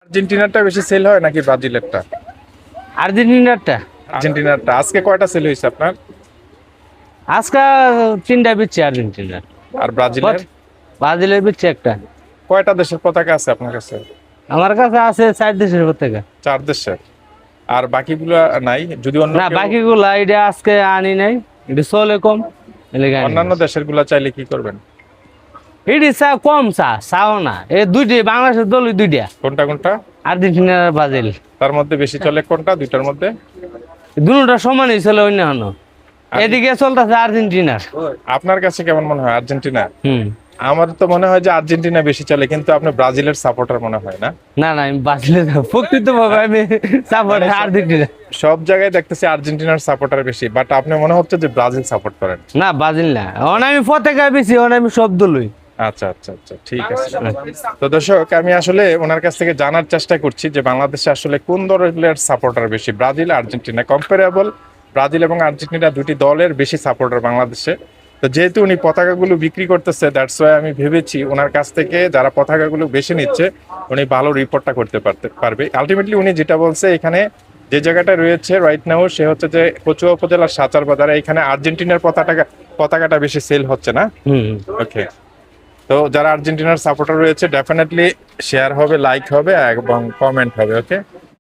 আর্জেন্টিনারটা বেশি সেল হয় নাকি ব্রাজিলেরটা? আর্জেন্টিনারটা আর্জেন্টিনারটা আজকে কয়টা সেল হয়েছে আপনার? আজকে 3টা বিচ্ছে আর্জেন্টিনার। আর ব্রাজিলের? ব্রাজিলের বিচ্ছে একটা। কয়টা দেশের পতাকা আছে আপনার কাছে? আমার কাছে আছে 4 দেশের পতাকা। 4 দেশের। আর বাকিগুলা নাই? যদি অন্য না কেউ বাকিগুলা এটা আজকে আনি নাই, এটা চলে কম এর লেগে আনি অন্যান্য নাই। দেশের গুলা চাইলে কি করবেন? এটি চা কম চাও না, এই দুইটি বাংলাদেশের দল দুইটা, কোনটা কোনটা? আর্জেন্টিনা আর ব্রাজিল। তার মধ্যে বেশি চলে কোনটা দুইটার মধ্যে? দুটোটা সমানই চলে অন্যান্য। এদিকে চলতেছে আর্জেন্টিনার। আপনার কাছে কেমন মনে হয় আর্জেন্টিনা? হুম। আমার তো মনে হয় যে আর্জেন্টিনা বেশি চলে, কিন্তু আপনি ব্রাজিলের সাপোর্টার মনে হয় না? না না, আমি ব্রাজিলের প্রকৃত ভাবে আমি সাপোর্ট আর্জেন্টিনা। সব জায়গায় দেখতেছি আর্জেন্টিনার সাপোর্টার বেশি, বাট আপনি মনে হচ্ছে যে ব্রাজিল সাপোর্ট করেন। না ব্রাজিল না, ওখানে আমি পতাকা বেশি, ওখানে আমি সব দলই। আচ্ছা আচ্ছা আচ্ছা, ঠিক আছে। তো দর্শক, আমি আসলে ওনার কাছ থেকে জানার চেষ্টা করছি যে বাংলাদেশে আসলে কোন দলের সাপোর্টার বেশি, ব্রাজিল আর্জেন্টিনা কম্পারেবল। ব্রাজিল এবং আর্জেন্টিনা দুটি দলের বেশি সাপোর্টার বাংলাদেশে। তো যেহেতু উনি পতাকাগুলো বিক্রি করতেছে, দ্যাটস ওয়াই আমি ভেবেছি ওনার কাছ থেকে যারা পতাকাগুলো বেশি নিচ্ছে উনি ভালো রিপোর্টটা করতে পারবে। আলটিমেটলি উনি যেটা বলছে, এখানে যে জায়গাটা রয়েছে রাইট নাও, সে হচ্ছে যে কচুয়া উপজেলার সাচার বাজারে, এখানে আর্জেন্টিনার পতাকাটা বেশি সেল হচ্ছে না। হুম। ওকে। তো যারা আর্জেন্টিনার সাপোর্টার রয়েছে, ডেফিনেটলি শেয়ার হবে, লাইক হবে এবং কমেন্ট হবে। ওকে।